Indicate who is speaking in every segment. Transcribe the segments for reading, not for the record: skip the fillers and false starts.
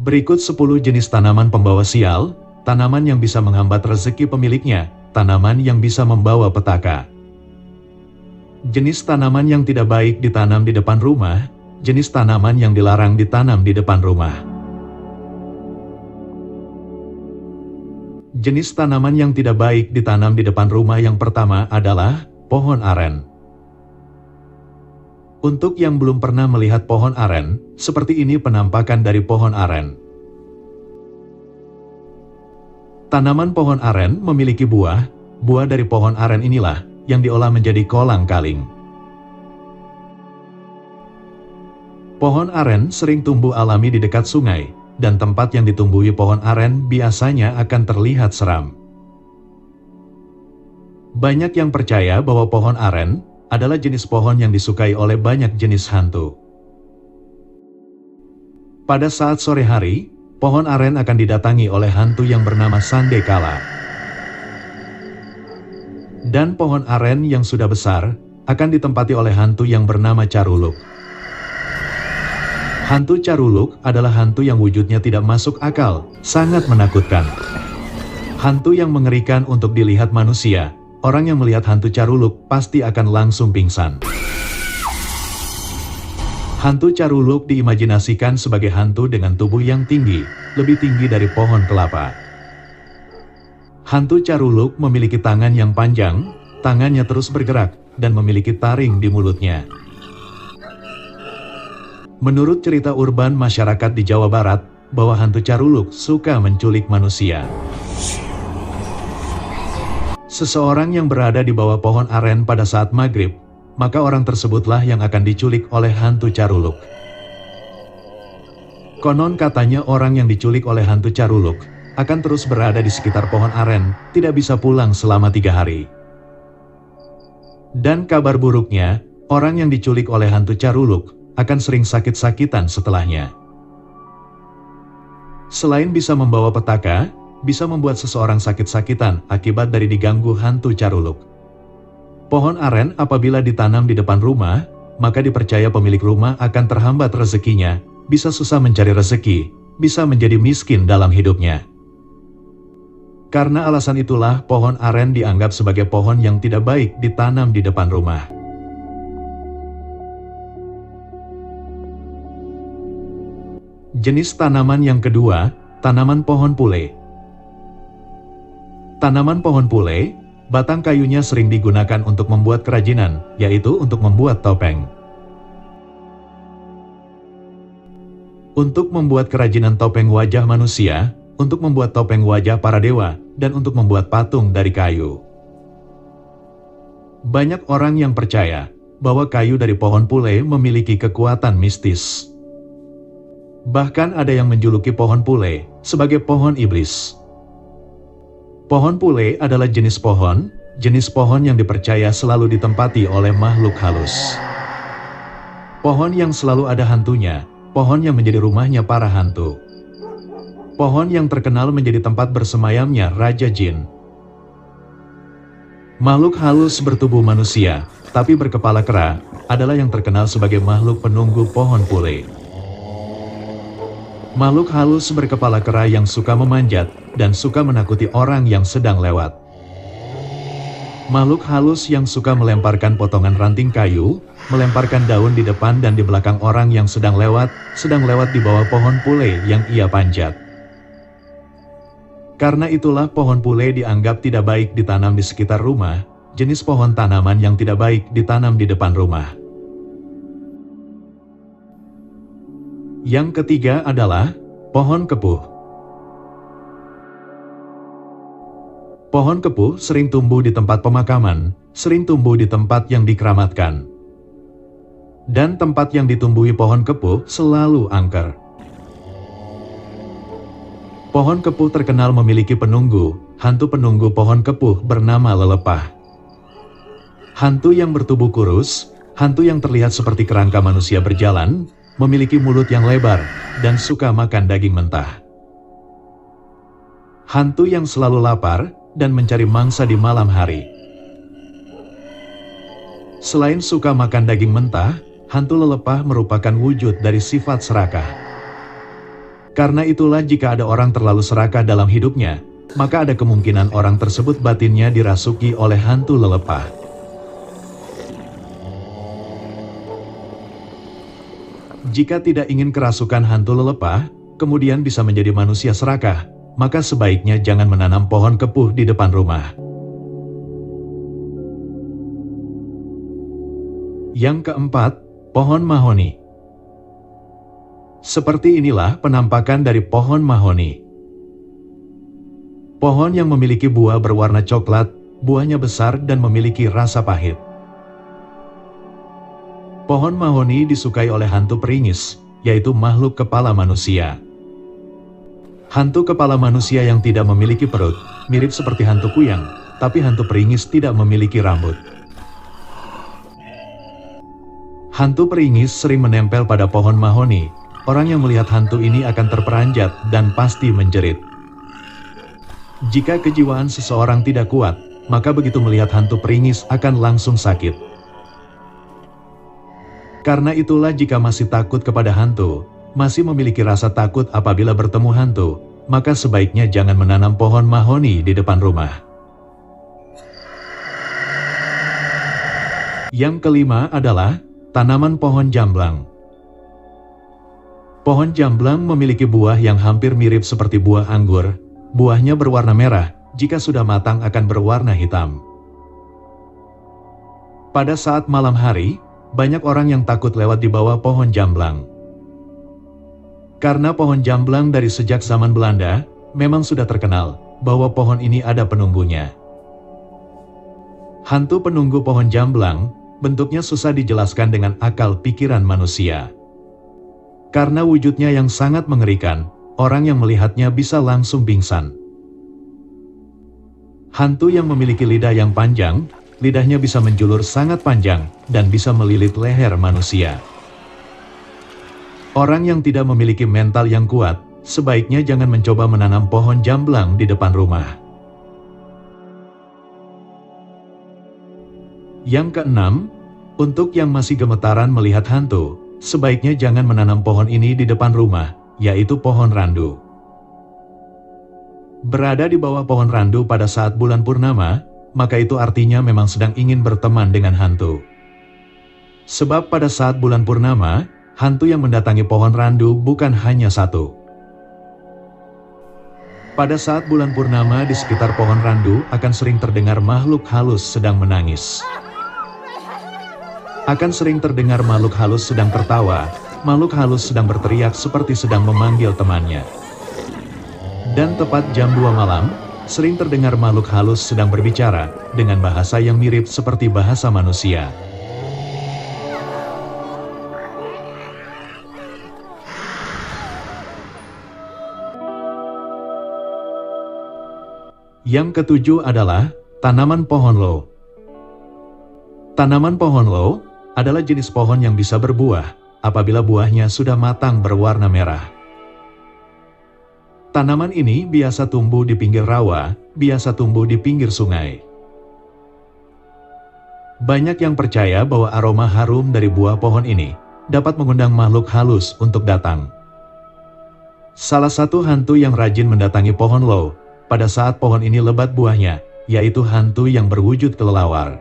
Speaker 1: Berikut 10 jenis tanaman pembawa sial, tanaman yang bisa menghambat rezeki pemiliknya, tanaman yang bisa membawa petaka. Jenis tanaman yang tidak baik ditanam di depan rumah, jenis tanaman yang dilarang ditanam di depan rumah. Jenis tanaman yang tidak baik ditanam di depan rumah yang pertama adalah pohon aren. Untuk yang belum pernah melihat pohon aren, seperti ini penampakan dari pohon aren. Tanaman pohon aren memiliki buah dari pohon aren inilah yang diolah menjadi kolang-kaling. Pohon aren sering tumbuh alami di dekat sungai, dan tempat yang ditumbuhi pohon aren biasanya akan terlihat seram. Banyak yang percaya bahwa pohon aren adalah jenis pohon yang disukai oleh banyak jenis hantu. Pada saat sore hari, pohon aren akan didatangi oleh hantu yang bernama Sandekala. Dan pohon aren yang sudah besar akan ditempati oleh hantu yang bernama Caruluk. Hantu Caruluk adalah hantu yang wujudnya tidak masuk akal, sangat menakutkan. Hantu yang mengerikan untuk dilihat manusia. Orang yang melihat hantu Caruluk pasti akan langsung pingsan. Hantu Caruluk diimajinasikan sebagai hantu dengan tubuh yang tinggi, lebih tinggi dari pohon kelapa. Hantu Caruluk memiliki tangan yang panjang, tangannya terus bergerak, dan memiliki taring di mulutnya. Menurut cerita urban masyarakat di Jawa Barat, bahwa hantu Caruluk suka menculik manusia. Seseorang yang berada di bawah pohon aren pada saat maghrib, maka orang tersebutlah yang akan diculik oleh hantu Caruluk. Konon katanya orang yang diculik oleh hantu Caruluk akan terus berada di sekitar pohon aren, tidak bisa pulang selama 3 hari. Dan kabar buruknya, orang yang diculik oleh hantu Caruluk akan sering sakit-sakitan setelahnya. Selain bisa membawa petaka, bisa membuat seseorang sakit-sakitan akibat dari diganggu hantu Caruluk. Pohon aren apabila ditanam di depan rumah, maka dipercaya pemilik rumah akan terhambat rezekinya, bisa susah mencari rezeki, bisa menjadi miskin dalam hidupnya. Karena alasan itulah pohon aren dianggap sebagai pohon yang tidak baik ditanam di depan rumah. Jenis tanaman yang kedua, tanaman pohon pule. Tanaman pohon pule, batang kayunya sering digunakan untuk membuat kerajinan, yaitu untuk membuat topeng. Untuk membuat kerajinan topeng wajah manusia, untuk membuat topeng wajah para dewa, dan untuk membuat patung dari kayu. Banyak orang yang percaya bahwa kayu dari pohon pule memiliki kekuatan mistis. Bahkan ada yang menjuluki pohon pule sebagai pohon iblis. Pohon pule adalah jenis pohon yang dipercaya selalu ditempati oleh makhluk halus. Pohon yang selalu ada hantunya, pohon yang menjadi rumahnya para hantu. Pohon yang terkenal menjadi tempat bersemayamnya Raja Jin. Makhluk halus bertubuh manusia, tapi berkepala kera, adalah yang terkenal sebagai makhluk penunggu pohon pule. Makhluk halus berkepala kera yang suka memanjat dan suka menakuti orang yang sedang lewat. Makhluk halus yang suka melemparkan potongan ranting kayu, melemparkan daun di depan dan di belakang orang yang sedang lewat di bawah pohon pule yang ia panjat. Karena itulah pohon pule dianggap tidak baik ditanam di sekitar rumah, jenis pohon tanaman yang tidak baik ditanam di depan rumah. Yang ketiga adalah pohon kepuh. Pohon kepuh sering tumbuh di tempat pemakaman, sering tumbuh di tempat yang dikeramatkan. Dan tempat yang ditumbuhi pohon kepuh selalu angker. Pohon kepuh terkenal memiliki penunggu, hantu penunggu pohon kepuh bernama Lelepah. Hantu yang bertubuh kurus, hantu yang terlihat seperti kerangka manusia berjalan, memiliki mulut yang lebar, dan suka makan daging mentah. Hantu yang selalu lapar, dan mencari mangsa di malam hari. Selain suka makan daging mentah, hantu Lelepah merupakan wujud dari sifat serakah. Karena itulah jika ada orang terlalu serakah dalam hidupnya, maka ada kemungkinan orang tersebut batinnya dirasuki oleh hantu lelepah. Jika tidak ingin kerasukan hantu lelepah, kemudian bisa menjadi manusia serakah, maka sebaiknya jangan menanam pohon kepuh di depan rumah. Yang keempat, pohon mahoni. Seperti inilah penampakan dari pohon mahoni. Pohon yang memiliki buah berwarna coklat, buahnya besar dan memiliki rasa pahit. Pohon mahoni disukai oleh hantu peringis, yaitu makhluk kepala manusia. Hantu kepala manusia yang tidak memiliki perut, mirip seperti hantu kuyang, tapi hantu peringis tidak memiliki rambut. Hantu peringis sering menempel pada pohon mahoni. Orang yang melihat hantu ini akan terperanjat dan pasti menjerit. Jika kejiwaan seseorang tidak kuat, maka begitu melihat hantu peringis akan langsung sakit. Karena itulah jika masih takut kepada hantu, masih memiliki rasa takut apabila bertemu hantu, maka sebaiknya jangan menanam pohon mahoni di depan rumah. Yang kelima adalah tanaman pohon jamblang. Pohon jamblang memiliki buah yang hampir mirip seperti buah anggur. Buahnya berwarna merah, jika sudah matang akan berwarna hitam. Pada saat malam hari, banyak orang yang takut lewat di bawah pohon jamblang. Karena pohon jamblang dari sejak zaman Belanda, memang sudah terkenal bahwa pohon ini ada penunggunya. Hantu penunggu pohon jamblang, bentuknya susah dijelaskan dengan akal pikiran manusia. Karena wujudnya yang sangat mengerikan, orang yang melihatnya bisa langsung pingsan. Hantu yang memiliki lidah yang panjang, lidahnya bisa menjulur sangat panjang, dan bisa melilit leher manusia. Orang yang tidak memiliki mental yang kuat, sebaiknya jangan mencoba menanam pohon jamblang di depan rumah. Yang keenam, untuk yang masih gemetaran melihat hantu, sebaiknya jangan menanam pohon ini di depan rumah, yaitu pohon randu. Berada di bawah pohon randu pada saat bulan purnama, maka itu artinya memang sedang ingin berteman dengan hantu. Sebab pada saat bulan purnama, hantu yang mendatangi pohon randu bukan hanya satu. Pada saat bulan purnama di sekitar pohon randu akan sering terdengar makhluk halus sedang menangis. Akan sering terdengar makhluk halus sedang tertawa, makhluk halus sedang berteriak seperti sedang memanggil temannya. Dan tepat jam 2 malam, sering terdengar makhluk halus sedang berbicara dengan bahasa yang mirip seperti bahasa manusia. Yang ketujuh adalah tanaman pohon lo. Tanaman pohon lo adalah jenis pohon yang bisa berbuah apabila buahnya sudah matang berwarna merah. Tanaman ini biasa tumbuh di pinggir rawa, biasa tumbuh di pinggir sungai. Banyak yang percaya bahwa aroma harum dari buah pohon ini dapat mengundang makhluk halus untuk datang. Salah satu hantu yang rajin mendatangi pohon lo pada saat pohon ini lebat buahnya, yaitu hantu yang berwujud kelelawar.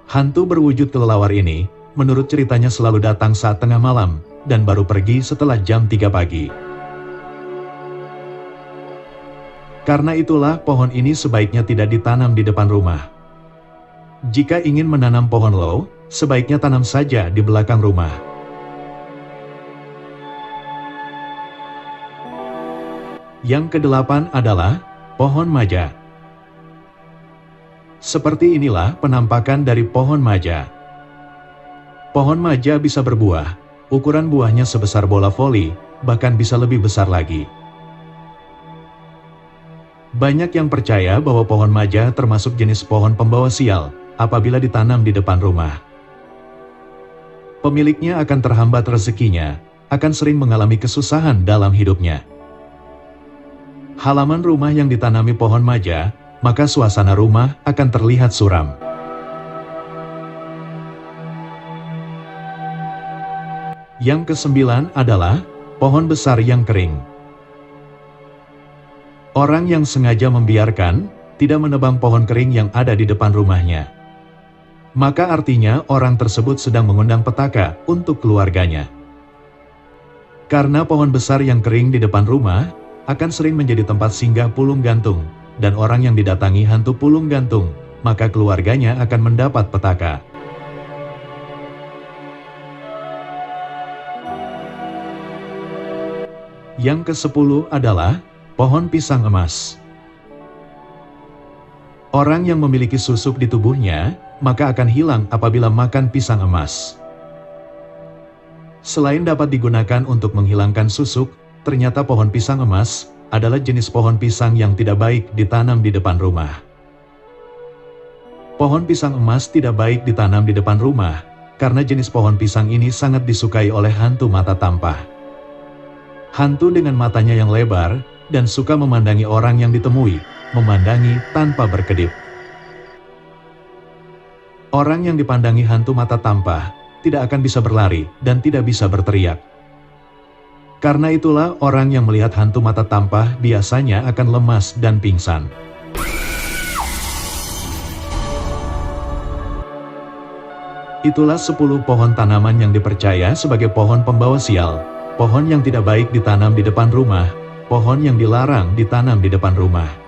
Speaker 1: Hantu berwujud kelelawar ini, menurut ceritanya selalu datang saat tengah malam, dan baru pergi setelah jam 3 pagi. Karena itulah pohon ini sebaiknya tidak ditanam di depan rumah. Jika ingin menanam pohon lo, sebaiknya tanam saja di belakang rumah. Yang kedelapan adalah pohon maja. Seperti inilah penampakan dari pohon maja. Pohon maja bisa berbuah, ukuran buahnya sebesar bola voli, bahkan bisa lebih besar lagi. Banyak yang percaya bahwa pohon maja termasuk jenis pohon pembawa sial apabila ditanam di depan rumah. Pemiliknya akan terhambat rezekinya, akan sering mengalami kesusahan dalam hidupnya. Halaman rumah yang ditanami pohon maja, maka suasana rumah akan terlihat suram. Yang kesembilan adalah Pohon besar yang kering. Orang yang sengaja membiarkan, tidak menebang pohon kering yang ada di depan rumahnya. Maka artinya orang tersebut sedang mengundang petaka untuk keluarganya. Karena pohon besar yang kering di depan rumah, akan sering menjadi tempat singgah pulung gantung, dan orang yang didatangi hantu pulung gantung, maka keluarganya akan mendapat petaka. Yang ke-10 adalah pohon pisang emas. Orang yang memiliki susuk di tubuhnya, maka akan hilang apabila makan pisang emas. Selain dapat digunakan untuk menghilangkan susuk, ternyata pohon pisang emas adalah jenis pohon pisang yang tidak baik ditanam di depan rumah. Pohon pisang emas tidak baik ditanam di depan rumah, karena jenis pohon pisang ini sangat disukai oleh hantu mata tampah. Hantu dengan matanya yang lebar, dan suka memandangi orang yang ditemui, memandangi tanpa berkedip. Orang yang dipandangi hantu mata tampah, tidak akan bisa berlari dan tidak bisa berteriak. Karena itulah orang yang melihat hantu mata tampah biasanya akan lemas dan pingsan. Itulah 10 pohon tanaman yang dipercaya sebagai pohon pembawa sial, pohon yang tidak baik ditanam di depan rumah, pohon yang dilarang ditanam di depan rumah.